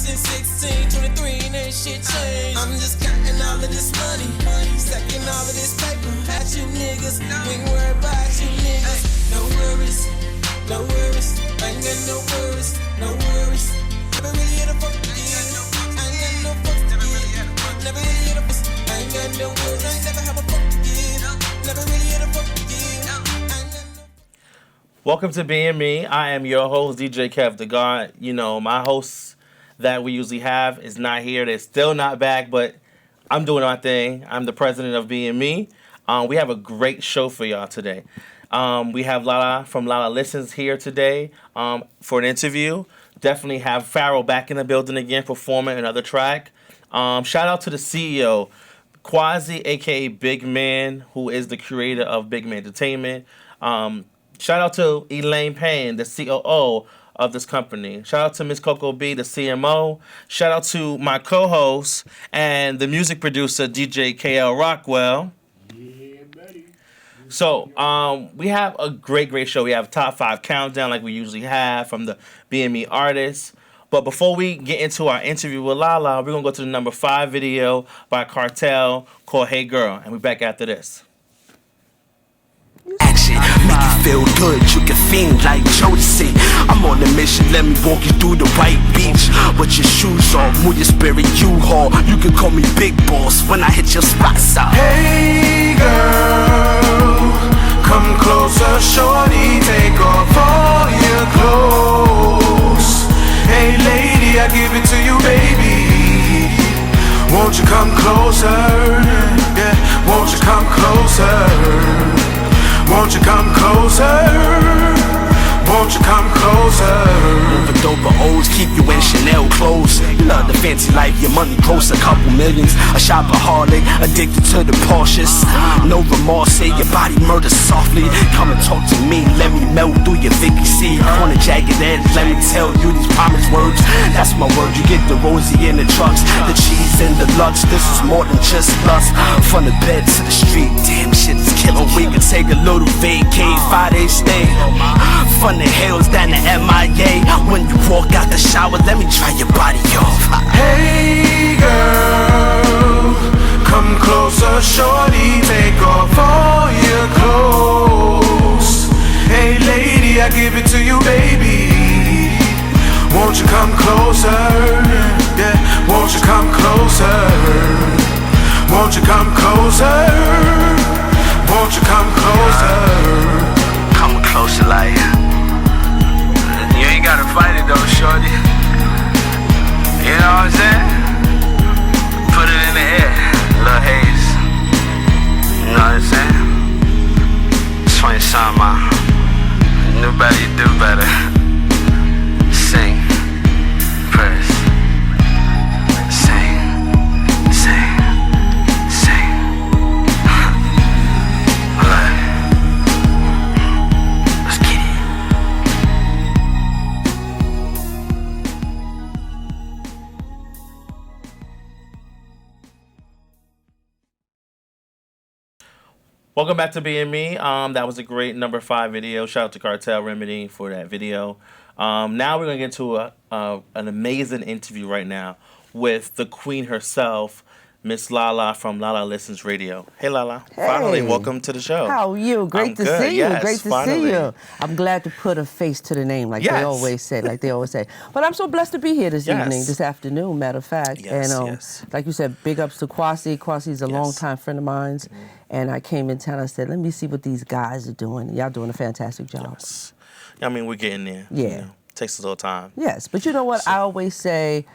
15, 16, 23, and ain't shit changed. I'm just counting all of this money, stacking all of this paper. At you niggas, we ain't worried about you niggas. No worries, no worries. I ain't got no worries, no worries. Never really had a fuck again. I ain't got no fuck again. Never really had a fuck. I ain't got no worries. I ain't never have a fuck again. Never really had a fuck again. Welcome to BME. I am your host, DJ Kev the God. You know, my hosts that we usually have is not here. They're still not back, but I'm doing my thing. I'm the president of BME. We have a great show for y'all today. We have LaLa from LaListens here today for an interview. Definitely have P.H.A.R.O.A.H back in the building again, performing another track. Shout out to the CEO, Quasi, a.k.a. Big Man, who is the creator of Big Man Entertainment. Shout out to Elaine Payne, the COO of this company. Shout out to Miss Coco B, the CMO. Shout out to my co-host and the music producer, DJ KL Rockwell. Yeah, buddy. So, we have a great show. We have top 5 countdown like we usually have from the BME artists. But before we get into our interview with LaLa, we're going to go to the number 5 video by Cartel called Hey Girl. And we're back after this. Action, make you feel good, you can fiend like Jodeci. I'm on a mission, let me walk you through the white beach. With your shoes off, move your spirit, U-Haul. You can call me Big Boss when I hit your spots out. Hey girl, come closer, shorty, take off all your clothes. Hey lady, I give it to you, baby. Won't you come closer, yeah, won't you come closer? Won't you come closer? Won't you come closer? Moving dope O's, keep you in Chanel clothes. You love the fancy life, your money close, a couple millions. A shopaholic, addicted to the Porsches. No remorse, say your body murder softly. Come and talk to me, let me melt through your Vicky C. On a jagged edge, let me tell you these promise words. That's my word, you get the rosy in the trucks, the cheese and the lux. This is more than just lust. From the bed to the street, damn shit is killing. We can take a little vacay, 5-day stay. From the hills down to MIA. When you walk out the shower, let me dry your body off. Hey girl, come closer, shorty, take off all your clothes. Hey lady, I give it to you, baby. Won't you come closer? Yeah, won't you come closer? Won't you come closer? Won't you come closer? Come closer, like you ain't gotta fight it though, shorty. You know what I'm saying? Put it in the air, little haze. You know what I'm saying? 20 something, man. Knew better, you do better. Sing, press. Sing, sing, sing. Let's get it. Welcome back to BME. That was a great number 5 video. Shout out to Cartel Remedy for that video. Now we're going to get into an amazing interview right now with the queen herself, Miss LaLa from LaListens Radio. Hey, LaLa. Hey. Finally, welcome to the show. How are you? Great to see you. Yes, Great to finally. see you. I'm glad to put a face to the name, like Yes. they always say. But I'm so blessed to be here this evening, this afternoon, matter of fact. Yes, and yes. like you said, big ups to Quasi. Quasi's a longtime friend of mine. And I came in town and said, let me see what these guys are doing. Y'all doing a fantastic job. Yes. I mean, we're getting there. Yeah. You know, takes a little time. Yes, but you know what? I always say,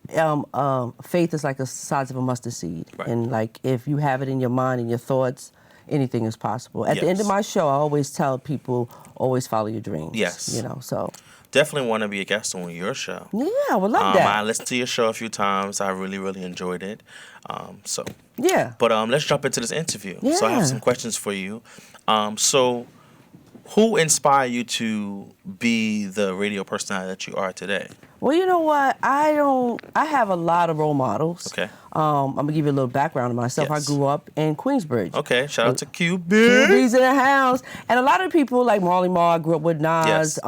faith is like the size of a mustard seed. Right. And like if you have it in your mind and your thoughts, anything is possible. At the end of my show, I always tell people, always follow your dreams. Yes. You know, so. Definitely want to be a guest on your show. Yeah, I would love that. I listened to your show a few times. I really enjoyed it. Yeah. But let's jump into this interview. So I Yeah. have some questions for you. So who inspired you to be the radio personality that you are today? Well, you know what? I have a lot of role models. Okay. I'm going to give you a little background on myself. Yes. I grew up in Queensbridge. Okay, shout out to QB. QB's in the house. And a lot of people like Marley Marl, I grew up with Nas. Yes.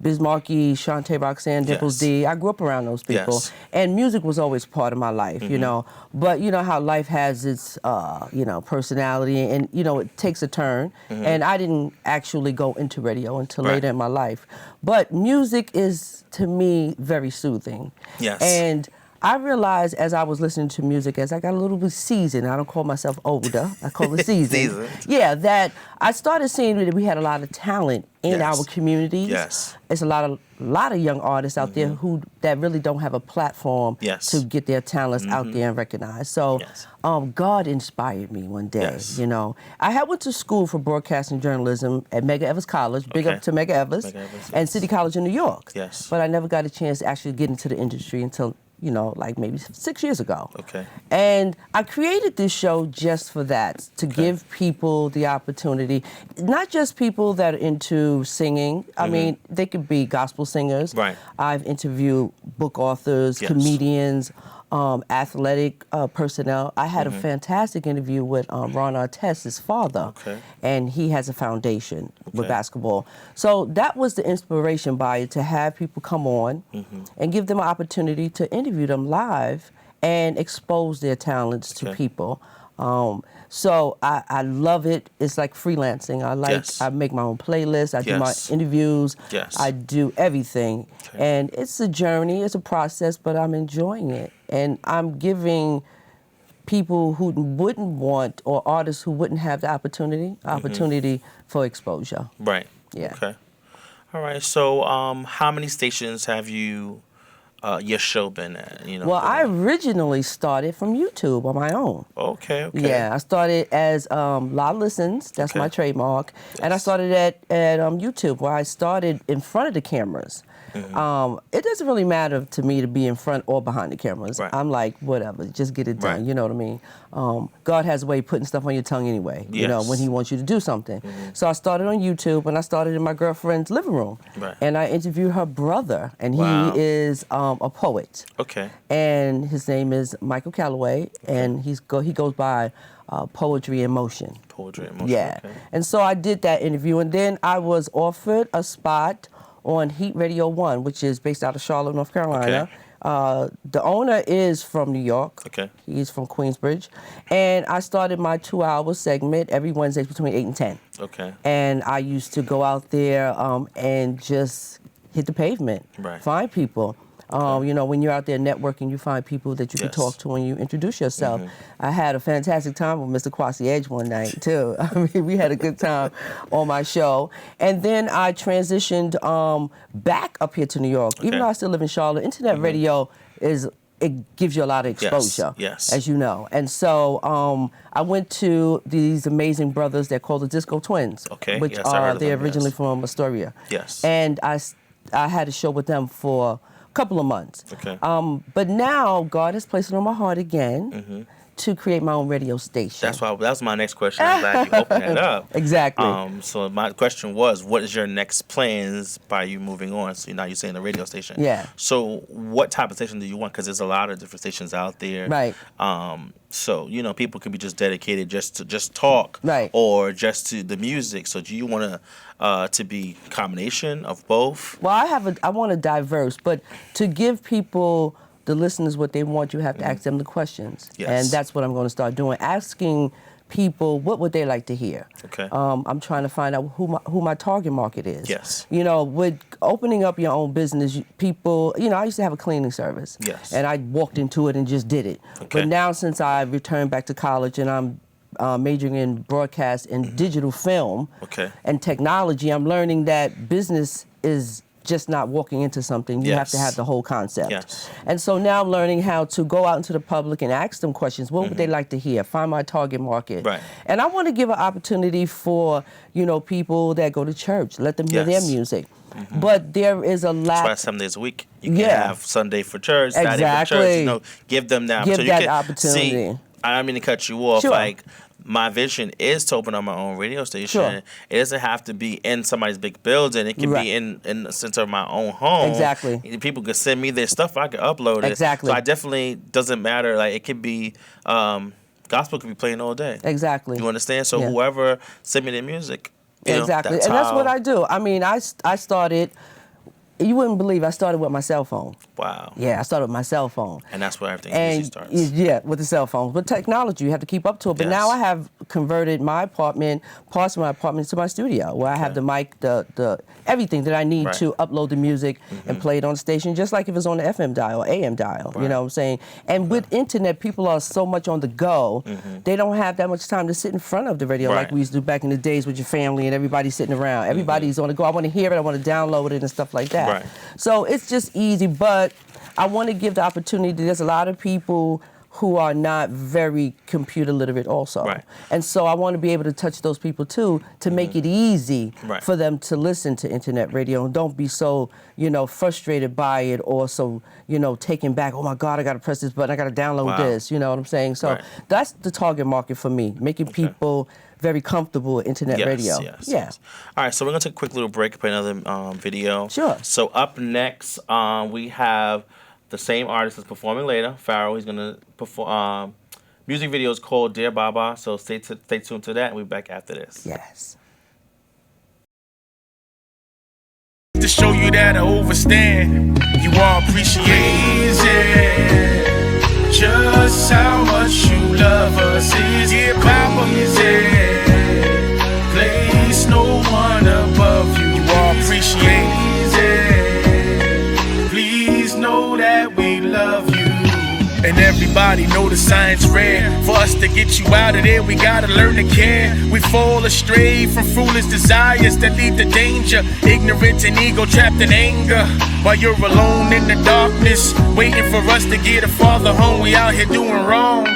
Bismarcky, Shantae Roxanne, Dimples D. I grew up around those people. Yes. And music was always part of my life, you know. But you know how life has its, you know, personality and, you know, it takes a turn. And I didn't actually go into radio until later in my life. But music is, to me, very soothing. Yes. And I realized as I was listening to music, as I got a little bit seasoned, I don't call myself older, I call it seasoned. Yeah, that I started seeing that we had a lot of talent in our communities. Yes. It's a lot of young artists out there that really don't have a platform to get their talents out there and recognized. So God inspired me one day, you know. I went to school for broadcasting journalism at Medgar Evers College, big up to Medgar Evers, and City College in New York. Yes. But I never got a chance to actually get into the industry until, you know, like maybe 6 years ago. Okay. And I created this show just for that, to give people the opportunity, not just people that are into singing. I mean, they could be gospel singers. Right. I've interviewed book authors, comedians, athletic personnel. I had a fantastic interview with Ron Artest's father, and he has a foundation with basketball. So that was the inspiration by it, to have people come on and give them an opportunity to interview them live and expose their talents to people. So I love it. It's like freelancing. I make my own playlists. I do my interviews. I do everything. And it's a journey, it's a process, but I'm enjoying it. And I'm giving people who wouldn't want, or artists who wouldn't have the opportunity for exposure. Right. Yeah. Okay. All right. So how many stations have you your show been at? You know. Well, I originally started from YouTube on my own. Okay. Okay. Yeah, I started as LaListens, that's my trademark, and I started at YouTube, where I started in front of the cameras. It doesn't really matter to me to be in front or behind the cameras. I'm like, whatever, just get it done. You know what I mean? God has a way of putting stuff on your tongue anyway. You know, when He wants you to do something. So I started on YouTube, and I started in my girlfriend's living room, and I interviewed her brother, and he is a poet. Okay. And his name is Michael Calloway, and he goes by Poetry in Motion. Poetry in Motion. Yeah. Okay. And so I did that interview, and then I was offered a spot on Heat Radio 1, which is based out of Charlotte, North Carolina. The owner is from New York. Okay. He's from Queensbridge. And I started my 2-hour segment every Wednesday between 8 and 10. Okay. And I used to go out there and just hit the pavement, find people. You know, when you're out there networking, you find people that you can talk to when you introduce yourself. I had a fantastic time with Mr. P.H.A.R.O.A.H one night, too. I mean, we had a good time on my show. And then I transitioned back up here to New York. Even though I still live in Charlotte, internet radio it gives you a lot of exposure, as you know. And so I went to these amazing brothers. They're called the Disco Twins, which they're originally from Astoria. And I had a show with them for couple of months. But now God has placed it on my heart again to create my own radio station. That was my next question. I'm glad you opened it up. Exactly. So my question was, what is your next plans by you moving on? So now you're saying the radio station. Yeah. So what type of station do you want? Because there's a lot of different stations out there. Right. So, you know, people can be just dedicated just to talk. Right. Or just to the music. So do you want to be a combination of both? Well, I want to diverse, but to give people, the listeners, what they want, you have to ask them the questions. And that's what I'm going to start doing, asking people what would they like to hear. I'm trying to find out who my target market is. You know, with opening up your own business, people, you know, I used to have a cleaning service. And I walked into it and just did it. But now, since I returned back to college and I'm majoring in broadcast and digital film and technology, I'm learning that business is just not walking into something. You have to have the whole concept. And so now I'm learning how to go out into the public and ask them questions. What would they like to hear? Find my target market. And I want to give an opportunity for, you know, people that go to church. Let them hear their music. But there is a lack. Try 7 days a week. You can have Sunday for church, Saturday for church. You know, give them that opportunity. Give that opportunity. See, I don't mean to cut you off. Like, my vision is to open up my own radio station. It doesn't have to be in somebody's big building. It can be in the center of my own home. People can send me their stuff. I can upload it. So I definitely doesn't matter. Like, it could be gospel could be playing all day. You understand? So whoever send me their music. You know, and that's what I do. I mean, I started you wouldn't believe I started with my cell phone. Wow. Yeah, I started with my cell phone. And that's where everything usually starts. Yeah, with the cell phone. But technology, you have to keep up to it. But now I have converted my apartment, parts of my apartment, into my studio, where I have the mic, the everything that I need to upload the music and play it on the station, just like if it's on the FM dial or AM dial. You know what I'm saying? And with internet, people are so much on the go, they don't have that much time to sit in front of the radio like we used to do back in the days with your family and everybody sitting around. Everybody's on the go. I want to hear it. I want to download it and stuff like that. Right. So it's just easy, but I want to give the opportunity. There's a lot of people who are not very computer literate also. Right. And so I want to be able to touch those people too, to make it easy for them to listen to internet radio and don't be so, frustrated by it or so, taken back, oh my God, I got to press this button, I got to download this, you know what I'm saying? So that's the target market for me, making people very comfortable with internet radio. Yes. All right, so we're going to take a quick little break, play another video. Sure. So up next, we have the same artist that's performing later, P.H.A.R.O.A.H. He's going to perform music videos called Dear Baba, so stay tuned to that, and we'll be back after this. Yes. To show you that I overstand, you all appreciate it. Just how much you love us is Dear Baba. Place no one above you. You all appreciate it. Please know that we love you. And everybody know the science rare. For us to get you out of there, we gotta learn to care. We fall astray from foolish desires that lead to danger. Ignorance and ego trapped in anger. While you're alone in the darkness, waiting for us to get a father home. We out here doing wrong.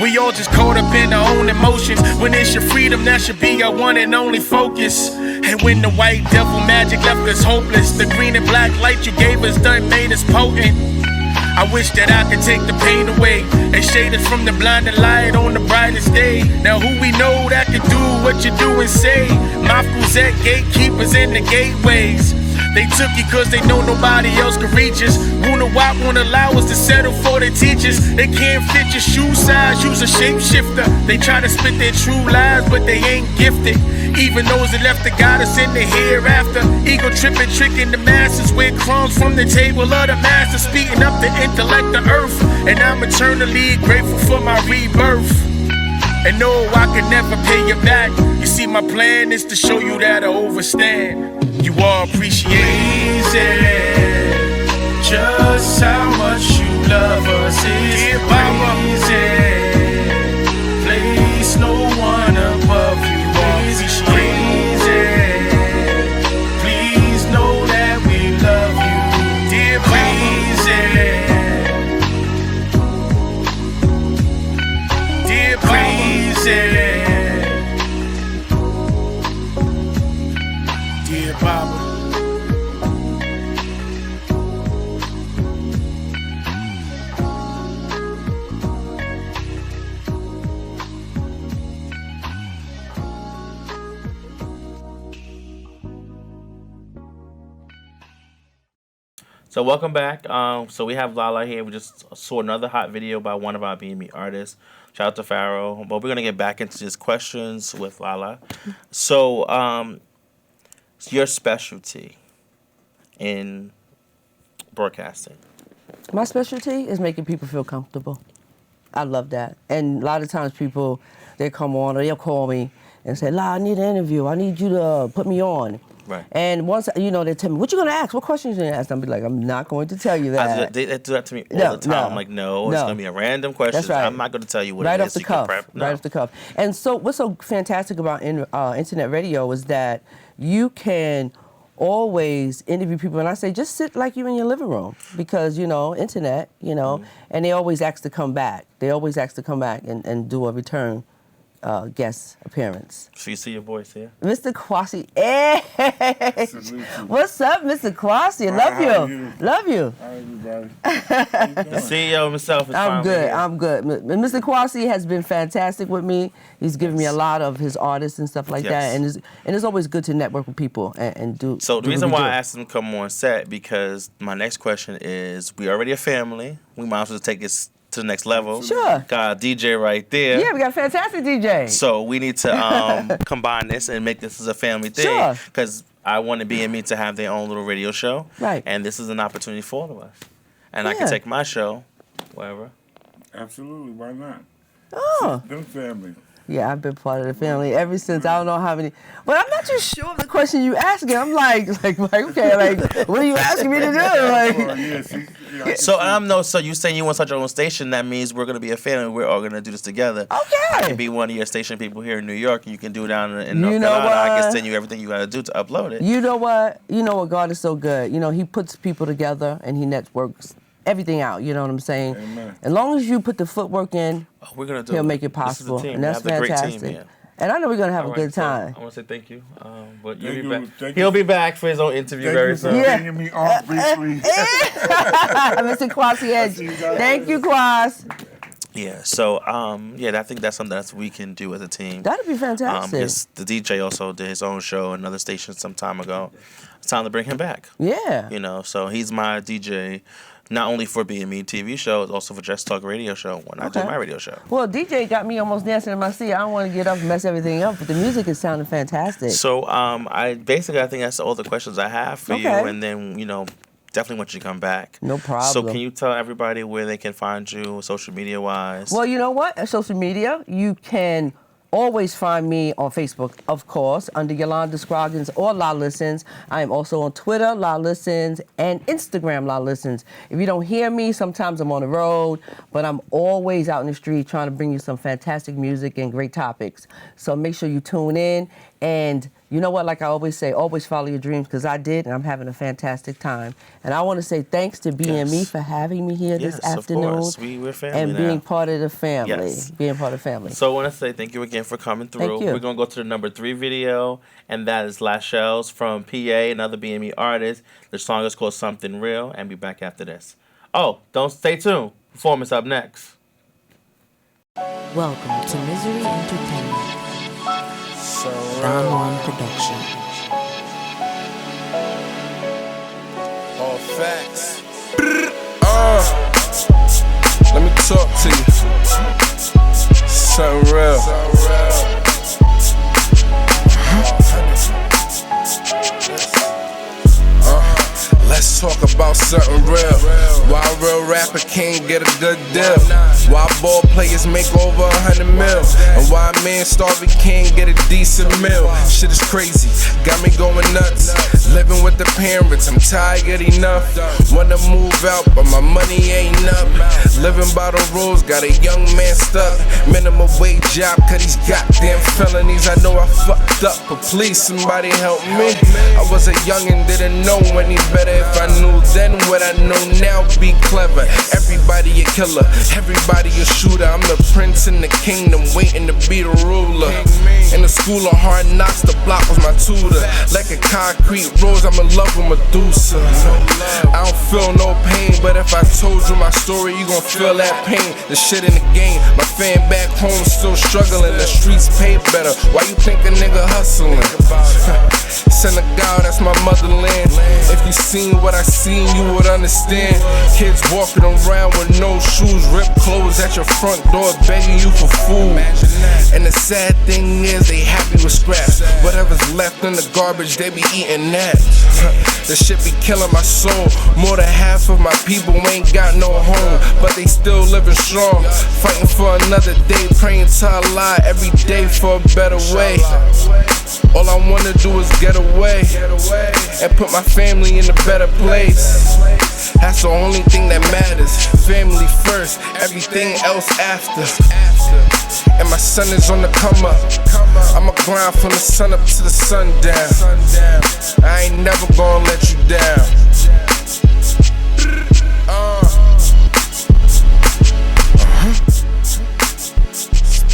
We all just caught up in our own emotions. When it's your freedom, that should be our one and only focus. And when the white devil magic left us hopeless, the green and black light you gave us done made us potent. I wish that I could take the pain away and shade us from the blinding light on the brightest day. Now who we know that can do what you do and say? Mafuzet gatekeepers in the gateways. They took you cause they know nobody else can reach us. Wunawap won't allow us to settle for their teachers. They can't fit your shoe size, use a shapeshifter. They try to spit their true lies, but they ain't gifted. Even those that left to guide us in the hereafter. Ego tripping, tricking the masses with crumbs from the table of the master, speeding up the intellect of earth. And I'm eternally grateful for my rebirth. And no, I can never pay you back. You see, my plan is to show you that I overstand. You all appreciate it. Just how much you love us is crazy. Place no one above you. Is crazy. Please know that we love you, dear crazy. Dear crazy. Dear Baba. So welcome back. So we have LaLa here. We just saw another hot video by one of our BME artists. Shout out to P.H.A.R.O.A.H. But we're going to get back into just questions with LaLa. So your specialty in broadcasting? My specialty is making people feel comfortable. I love that. And a lot of times people, they come on or they'll call me and say, La, I need an interview. I need you to put me on. Right. And once, they tell me, what you going to ask? What questions you going to ask? I'll be like, I'm not going to tell you that. They do that to me all the time. I'm like, no, it's going to be a random question. That's right. I'm not going to tell you what right it off is. The cuff. No. Right off the cuff. And so what's so fantastic about internet radio is that you can always interview people. And I say, just sit like you're in your living room because, internet, and they always ask to come back. They always ask to come back and do a return guest appearance. So you see your voice here? Mr. Kwasi. Hey! What's up, Mr. Kwasi? Love you. Love you. Hi, everybody. The CEO himself is I'm good. here. I'm good. Mr. Kwasi has been fantastic with me. He's given me a lot of his artists and stuff like that. And it's always good to network with people and do. So the reason why I asked him to come on set, because my next question is, we already a family. We might as well take this to the next level. Sure. Got a DJ right there. Yeah, we got a fantastic DJ. So we need to combine this and make this as a family thing. Sure. Because I wanted BME to have their own little radio show. Right. And this is an opportunity for all of us. And I can take my show wherever. Absolutely, why not? Oh. Them family. Yeah, I've been part of the family ever since. I don't know how many. But I'm not too sure of the question you asking. I'm like, okay, like, what are you asking me to do? Like, So you saying you want to start your own station? That means we're gonna be a family. We're all gonna do this together. Okay. I can be one of your station people here in New York, and you can do it down in North Carolina. I can send you everything you gotta do to upload it. You know what? God is so good. He puts people together and he networks everything out. You know what I'm saying? Amen. As long as you put the footwork in, we're gonna do he'll it. make it possible, This is a team. and that's we have fantastic. a great team here. And I know we're gonna have a good time. I want to say thank you. But Thank you'll be you. back. He'll be back for his own interview very soon. Yeah. Bringing me off briefly. Mr. Kwasi Edge. Thank you, Kwas. Yeah. So I think that's something that we can do as a team. That'd be fantastic. The DJ also did his own show, another station some time ago. It's time to bring him back. Yeah. So he's my DJ. Not only for BME TV show, it's also for Just Talk Radio Show when I do my radio show. Well, DJ got me almost dancing in my seat. I don't want to get up and mess everything up, but the music is sounding fantastic. So I think that's all the questions I have for you, and then definitely want you to come back. No problem. So can you tell everybody where they can find you, social media wise? Well, you know what? Social media, you can always find me on Facebook, of course, under Yolanda Scroggins or LaListens. I am also on Twitter, LaListens, and Instagram, LaListens. If you don't hear me, sometimes I'm on the road, but I'm always out in the street trying to bring you some fantastic music and great topics. So make sure you tune in. And you know what, like I always say, always follow your dreams, because I did, and I'm having a fantastic time. And I want to say thanks to BME for having me here this afternoon. Of course. We're family and now. being part of the family. Yes. Being part of the family. So I want to say thank you again for coming through. Thank you. We're going to go to the number 3 video, and that is Last Shells from P.A.A., another BME artist. The song is called Something Real, and be back after this. Oh, don't stay tuned. Performance up next. Welcome to Misery Entertainment. Don Juan Production. All facts. Let me talk to you. Something real. Let's talk about something real. Why a real rapper can't get a good deal? Why ball players make over 100 mil? And why a man starving can't get a decent meal? Shit is crazy, got me going nuts. Living with the parents, I'm tired enough. Wanna move out, but my money ain't up. Living by the rules, got a young man stuck. Minimum wage job, cause these goddamn felonies. I know I fucked up, but please somebody help me. I was a youngin', didn't know any better. If I knew then what I know now, be clever. Everybody a killer, everybody a shooter. I'm the prince in the kingdom, waiting to be the ruler. In the school of hard knocks, the block was my tutor. Like a concrete rose, I'm in love with Medusa. I don't feel no pain, but if I told you my story, you gon' feel that pain. The shit in the game, my fan back home still struggling. The streets pay better. Why you think a nigga hustling? Senegal, that's my motherland. If you seen what I seen, you would understand. Kids walking around with no shoes, ripped clothes at your front door, begging you for food. And the sad thing is, they happy with scraps. Whatever's left in the garbage, they be eating that. This shit be killing my soul. More than half of my people ain't got no home, but they still living strong. Fighting for another day, praying to Allah every day for a better way. All I wanna do is get away and put my family in a better place. That's the only thing that matters. Family first, everything else after. And my son is on the come up. I'ma grind from the sun up to the sundown. I ain't never gonna let you down.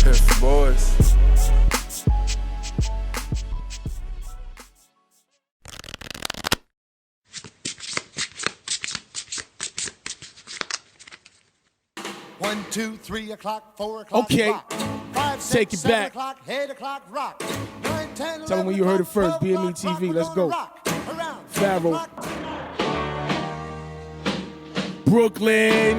Piff boys. One, 2, 3 o'clock, 4 o'clock. Okay, rock. 5, 6, take it 7 back. o'clock, 8 o'clock, rock. 9, 10, Tell them when you heard it first. BME TV, let's go. P.H.A.R.O.A.H. Brooklyn,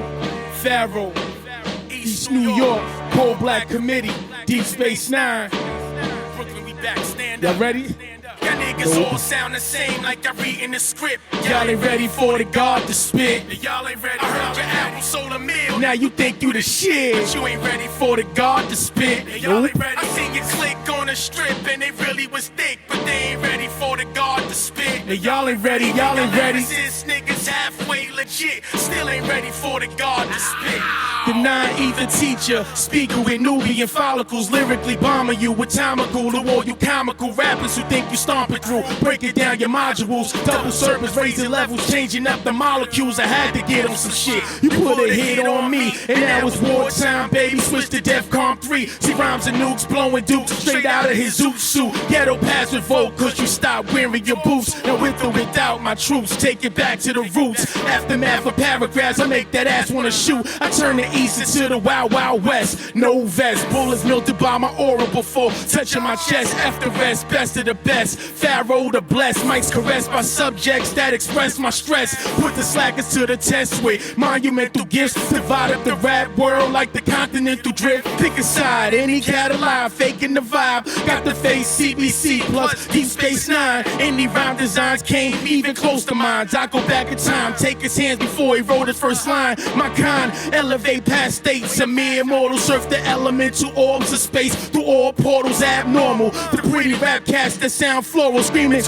P.H.A.R.O.A.H. East New York, Cold Black Committee, Deep Space Nine. Brooklyn, we back, stand Y'all up. ready? Y'all niggas niggas all sound the same like I read in the script. Y'all ain't ready for the God to spit. Y'all ain't ready. I heard your album sold a meal. Now you think you the shit, but you ain't ready for the God to spit. Y'all ain't ready. I seen you click on the strip and they really was thick, but they ain't ready for the God to spit. Y'all ain't ready. Y'all ain't ready. Since niggas halfway legit, still ain't ready for the God to spit. The non-ether teacher, speaker with Nubian follicles, lyrically bombing you with tomical to all you comical rappers who think you stomping through. Breaking down your modules, double service, raising levels, changing up the molecules. I had to get on some shit. You put a hit on me, and now it's wartime, baby. Switch to DEFCON 3. See rhymes and nukes blowing dukes straight out of his zoot suit. Ghetto pass revolt, cause you stopped wearing your boots. Now with or without my troops, take it back to the roots. Aftermath of paragraphs, I make that ass wanna shoot. I turn the east into the wild, wild west. No vest, bullets melted by my aura before touching my chest. After rest, best of the best. Pharaoh the blessed, mics caressed by subjects that express my stress. Put the slackers to the test with monumental gifts. Divide up the rap world like the continental drift. Pick a side, any cat alive, faking the vibe. Got the face CBC plus Deep Space Nine. Any rhyme designs came even close to mine. I go back in time, take his hands before he wrote his first line. My kind, elevate past states. A mere mortal surf the elemental orbs of space through all portals abnormal. The pretty rap cats that sound floral screaming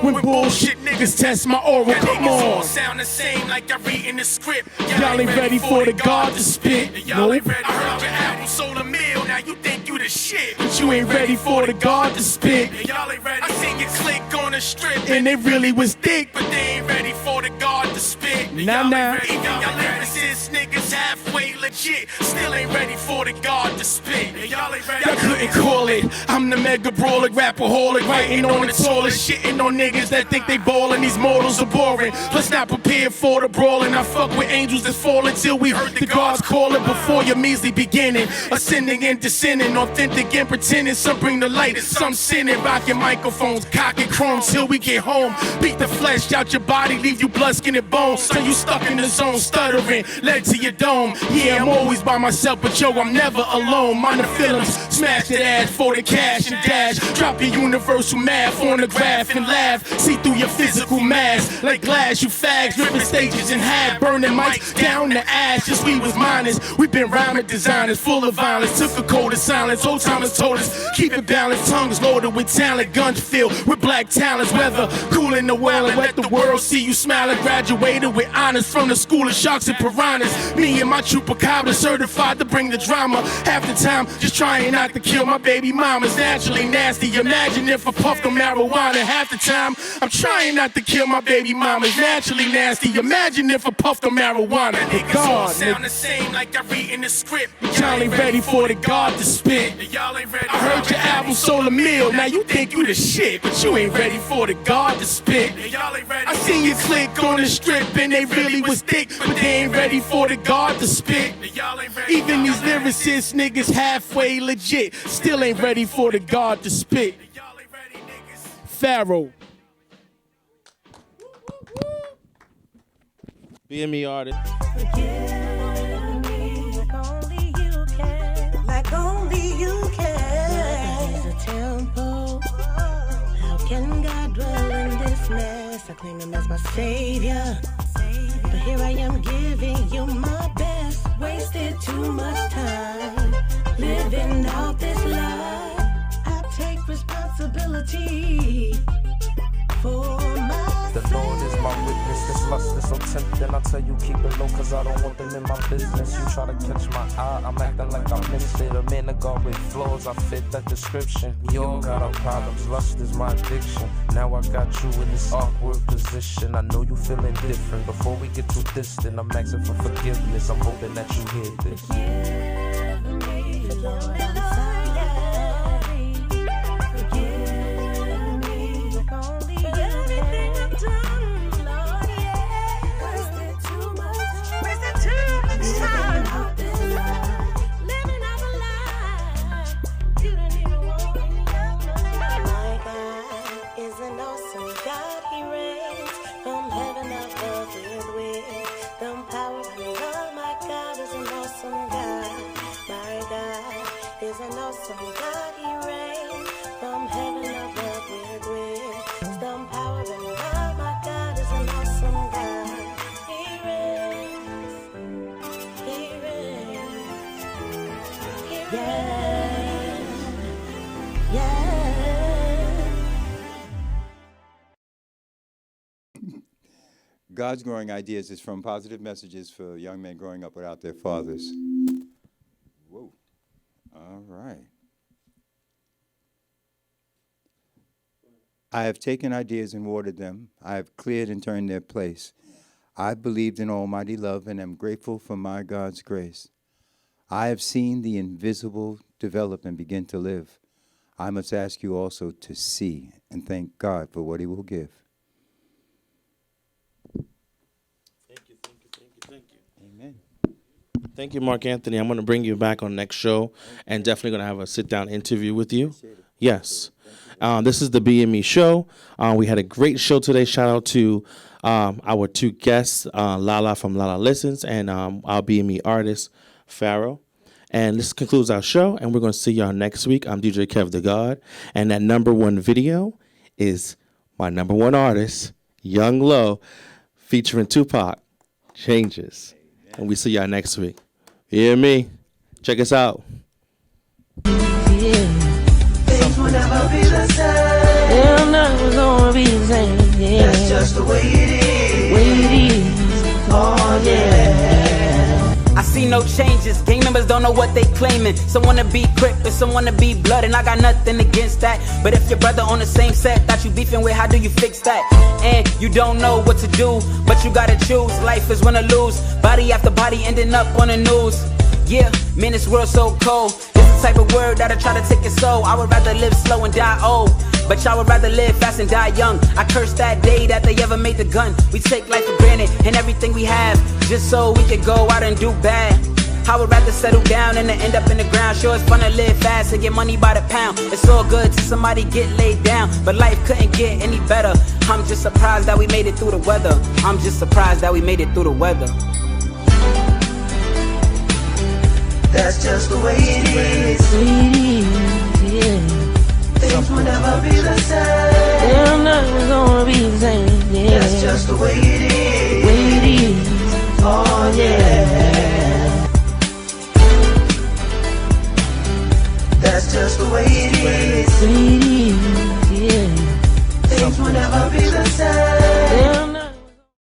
when bullshit niggas test my oral. Come on. Sound the same like I read in the script. Y'all ain't ready for the God to spit. Y'all ain't ready. I heard your album sold a meal. Now you think you the shit, but you ain't ready for the God to spit. Y'all ain't ready. I seen you click on the strip and they really was thick, but they ain't ready for the God to spit. Nah. Even y'all lyricists niggas halfway legit, still ain't ready for the God to spit. Y'all ain't ready. Y'all couldn't call it. I'm the mega brawler, rapaholic, writing on the toilet, shitting on niggas that think they ballin'. These mortals are boring. Plus not prepared for the brawling. I fuck with angels that's falling till we heard the gods calling before your measly beginning. Ascending and descending, authentic and pretending. Some bring the light, some sinning, rocking microphones, cocking chrome till we get home. Beat the flesh out your body, leave you blood, skin, and bones. So you stuck in the zone, stuttering, led to your dome. Yeah, I'm always by myself, but yo, I'm never alone. Mind the feelings, smash that ass for the cash and dash. Drop your universal math on the graph and laugh. See through your physical mask like glass, you fags, ripping stages in half, burning mics down to ash. Just we was miners, we been rhyming designers, full of violence. Took a code of silence, old timers told us keep it balanced. Tongues loaded with talent, guns filled with black talents. Weather cool in the well and let the world see you smiling. Graduated with honors from the school of sharks and piranhas. Me and my chupacabra certified to bring the drama. Half the time just trying not to kill my baby mama's naturally nasty. Imagine if I puffed on marijuana. Half the time I'm trying not to kill my baby mama's naturally nasty. Imagine if I puffed on marijuana. Niggas all sound the same like I read in the script. Y'all ain't ready for the God to spit. Y'all ain't ready. I heard your album sold a meal. Now you think you the shit, but you ain't ready for the God to spit. Y'all ain't ready. I seen you click on the strip and they really was thick, but they ain't ready for the God to spit. Even these lyricists niggas halfway legit, still ain't ready for the God to spit. P.H.A.R.O.A.H. BME artist. Like only you can. There's a tempo. How can God dwell in this mess? I claim him as my savior. But here I am giving you my best. Wasted too much time living out this life. I take responsibility for myself. The Lord is my witness, this lust is so tempting. I tell you keep it low cause I don't want them in my business. You try to catch my eye, I'm acting like I missed it. A man of God with flaws, I fit that description. We all got our problems, lust is my addiction. Now I got you in this awkward position. I know you feeling different. Before we get too distant, I'm asking for forgiveness. I'm hoping that you hear this. Forgive me, Lord, I'm sorry. God's Growing Ideas is from positive messages for young men growing up without their fathers. Whoa. All right. I have taken ideas and watered them. I have cleared and turned their place. I believed in almighty love and am grateful for my God's grace. I have seen the invisible develop and begin to live. I must ask you also to see and thank God for what he will give. Thank you. Amen. Thank you, Mark Anthony. I'm going to bring you back on next show and definitely going to have a sit-down interview with you. Yes. This is the BME show. We had a great show today. Shout out to our two guests, LaLa from LaListens and our BME artist, P.H.A.R.O.A.H. And this concludes our show, and we're going to see y'all next week. I'm DJ Kev the God, and that #1 video is my #1 artist, Young Lo, featuring Tupac, Changes. And we see y'all next week. You hear me? Check us out. Things will never be the same. They're never gonna be the same. Yeah. That's just the way it is. Oh yeah. I see no changes, gang members don't know what they claiming. Some wanna be Crip and some wanna be blood, and I got nothing against that. But if your brother on the same set that you beefing with, how do you fix that? And you don't know what to do, but you gotta choose. Life is win or lose, body after body ending up on the news. Yeah, man, this world so cold. It's the type of word that'll try to take your soul. I would rather live slow and die old, but y'all would rather live fast and die young. I curse that day that they ever made the gun. We take life for granted and everything we have, just so we could go out and do bad. I would rather settle down and end up in the ground. Sure, it's fun to live fast and get money by the pound. It's all good till somebody get laid down, but life couldn't get any better. I'm just surprised that we made it through the weather. I'm just surprised that we made it through the weather. That's just the way it is. Yeah. Things will never be the same. They're never gonna be the same. Yeah. That's just the way it is.